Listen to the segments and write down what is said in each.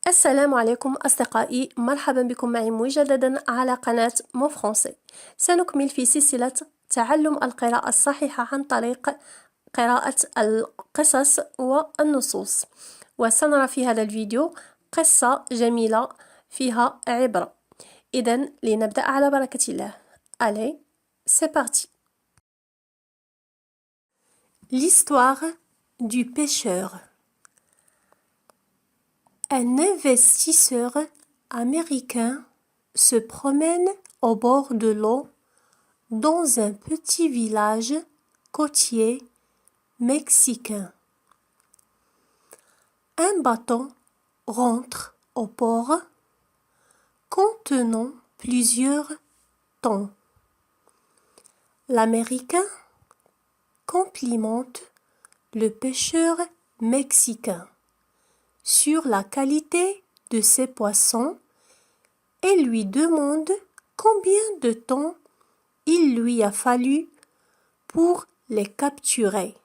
السلام عليكم أصدقائي، مرحبا بكم معي مجددا على قناة مو فرونسي. سنكمل في سلسلة تعلم القراءة الصحيحة عن طريق قراءة القصص والنصوص، وسنرى في هذا الفيديو قصة جميلة فيها عبرة. إذن لنبدأ على بركة الله. Allez, c'est parti. L'histoire du pêcheur. Un investisseur américain se promène au bord de l'eau dans un petit village côtier mexicain. Un bateau rentre au port contenant plusieurs thons. L'Américain complimente le pêcheur mexicain sur la qualité de ses poissons et lui demande combien de temps il lui a fallu pour les capturer.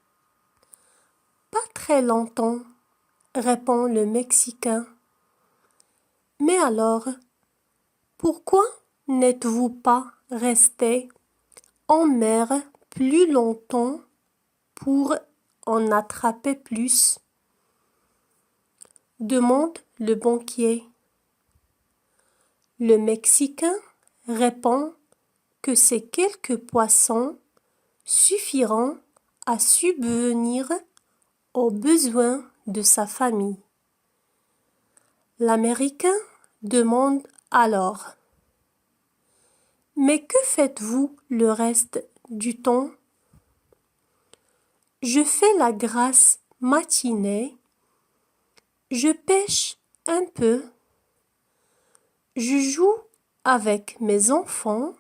Pas très longtemps, répond le Mexicain. Mais alors, pourquoi n'êtes-vous pas resté en mer plus longtemps pour en attraper plus? Demande le banquier. Le Mexicain répond que ces quelques poissons suffiront à subvenir aux besoins de sa famille. L'Américain demande alors: Mais que faites-vous le reste du temps? Je fais la grasse matinée. Je pêche un peu, je joue avec mes enfants,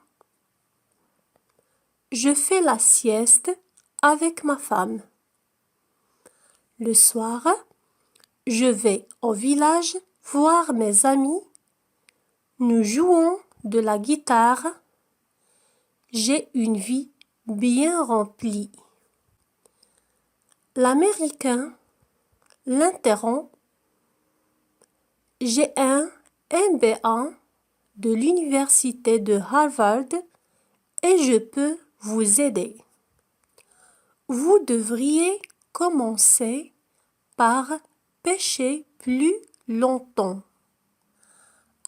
je fais la sieste avec ma femme. Le soir, je vais au village voir mes amis, nous jouons de la guitare, j'ai une vie bien remplie. L'Américain l'interrompt. J'ai un MBA de l'université de Harvard et je peux vous aider. Vous devriez commencer par pêcher plus longtemps.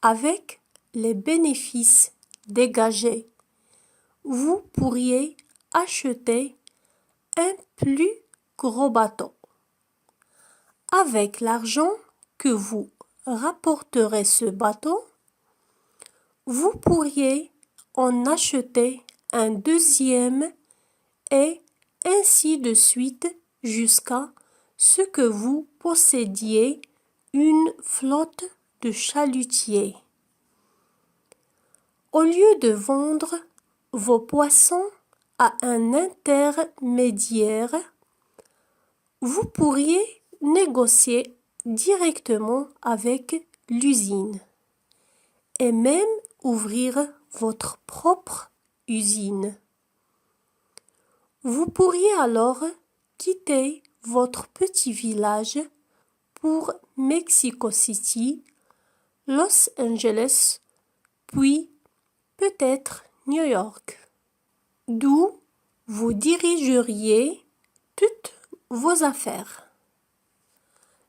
Avec les bénéfices dégagés, vous pourriez acheter un plus gros bateau. Avec l'argent que vous rapporterez ce bateau, vous pourriez en acheter un deuxième et ainsi de suite jusqu'à ce que vous possédiez une flotte de chalutiers. Au lieu de vendre vos poissons à un intermédiaire, vous pourriez négocier directement avec l'usine et même ouvrir votre propre usine. Vous pourriez alors quitter votre petit village pour Mexico City, Los Angeles, puis peut-être New York, d'où vous dirigeriez toutes vos affaires.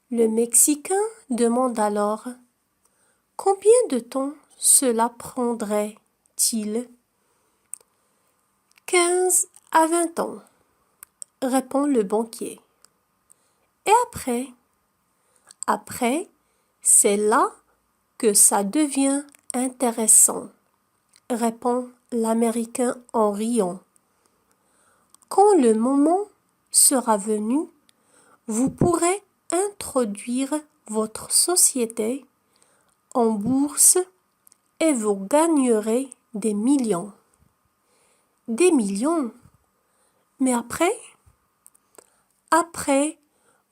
Le Mexicain demande alors: Combien de temps cela prendrait-il? 15 à 20 ans, répond le banquier. Et après? Après, c'est là que ça devient intéressant, répond l'Américain en riant. Quand le moment sera venu, vous pourrez introduire votre société en bourse et vous gagnerez des millions. Des millions? Mais après? Après,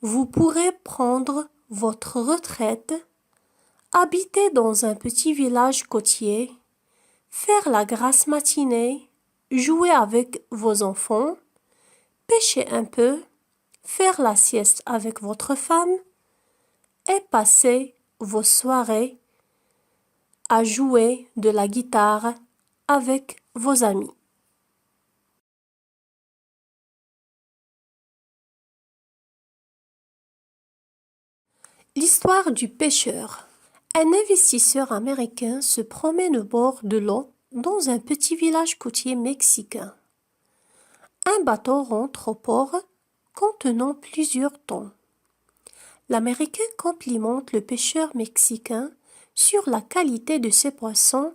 vous pourrez prendre votre retraite, habiter dans un petit village côtier, faire la grasse matinée, jouer avec vos enfants, pêcher un peu, faire la sieste avec votre femme et passer vos soirées à jouer de la guitare avec vos amis. L'histoire du pêcheur. Un investisseur américain se promène au bord de l'eau dans un petit village côtier mexicain. Un bateau rentre au port contenant plusieurs thons. L'Américain complimente le pêcheur mexicain sur la qualité de ses poissons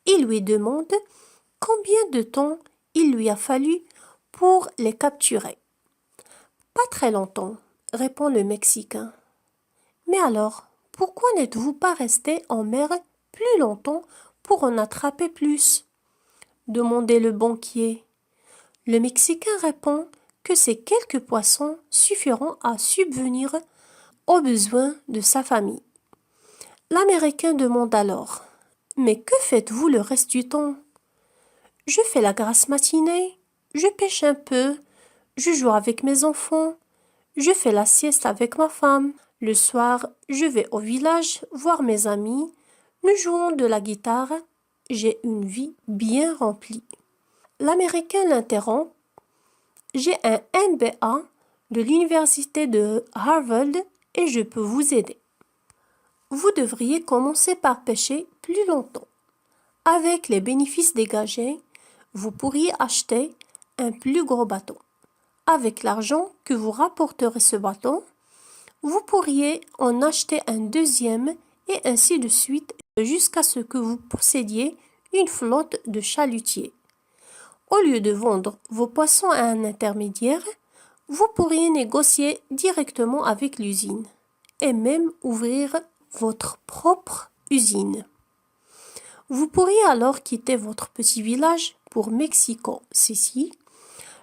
et lui demande combien de temps il lui a fallu pour les capturer. Pas très longtemps, répond le Mexicain. Mais alors, pourquoi n'êtes-vous pas resté en mer plus longtemps pour en attraper plus? Demandait le banquier. Le Mexicain répond que ces quelques poissons suffiront à subvenir aux besoins de sa famille. L'Américain demande alors « Mais que faites-vous le reste du temps ?»« Je fais la grasse matinée, je pêche un peu, je joue avec mes enfants, je fais la sieste avec ma femme. Le soir, je vais au village voir mes amis, nous jouons de la guitare. J'ai une vie bien remplie. » L'Américain l'interrompt. « J'ai un MBA de l'université de Harvard et je peux vous aider. Vous devriez commencer par pêcher plus longtemps. Avec les bénéfices dégagés, vous pourriez acheter un plus gros bateau. Avec l'argent que vous rapporterez ce bateau, vous pourriez en acheter un deuxième et ainsi de suite jusqu'à ce que vous possédiez une flotte de chalutiers. Au lieu de vendre vos poissons à un intermédiaire, vous pourriez négocier directement avec l'usine et même ouvrir votre propre usine. Vous pourriez alors quitter votre petit village pour Mexico City,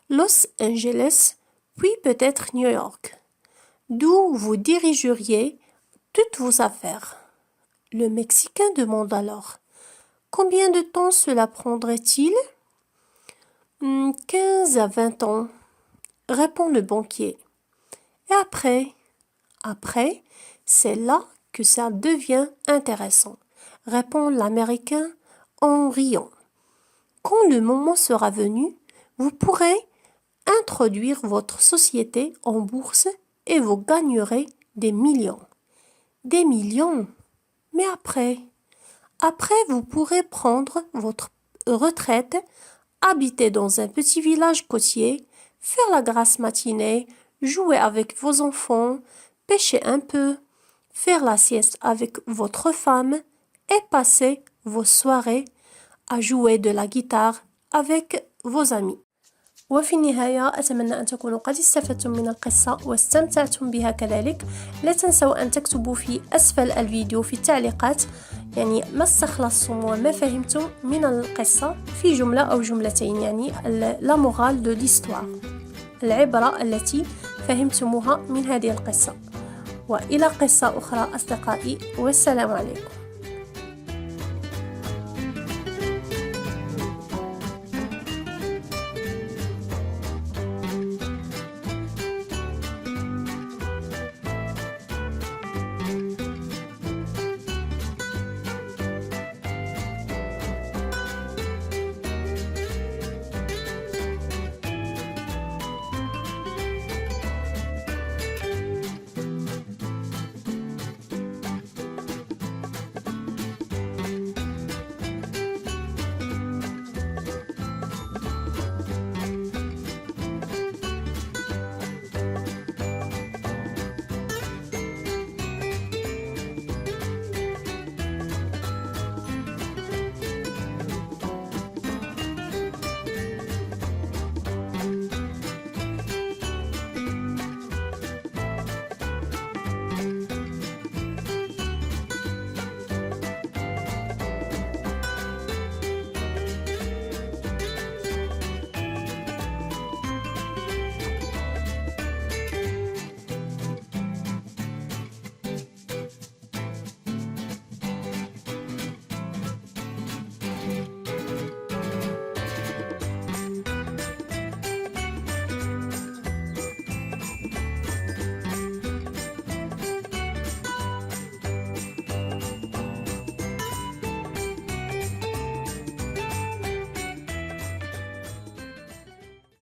Los Angeles, puis peut-être New York, d'où vous dirigeriez toutes vos affaires. Le Mexicain demande alors « Combien de temps cela prendrait-il » « 15 à 20 ans, répond le banquier. Et après, c'est là que ça devient intéressant, répond l'Américain en riant. Quand le moment sera venu, vous pourrez introduire votre société en bourse et vous gagnerez des millions. Des millions? Mais après, vous pourrez prendre votre retraite, habiter dans un petit village côtier, faire la grasse matinée, jouer avec vos enfants, pêcher un peu, faire la sieste avec votre femme et passer vos soirées à jouer de la guitare avec vos amis. وفي النهاية أتمنى أن تكونوا قد استفدتم من القصة واستمتعتم بها كذلك. لا تنسوا أن تكتبوا في أسفل الفيديو في التعليقات يعني ما استخلصتم وما فهمتم من القصة في جملة أو جملتين، يعني لا مورال دو ليستوار، العبرة التي فهمتموها من هذه القصة. وإلى قصة أخرى أصدقائي، والسلام عليكم.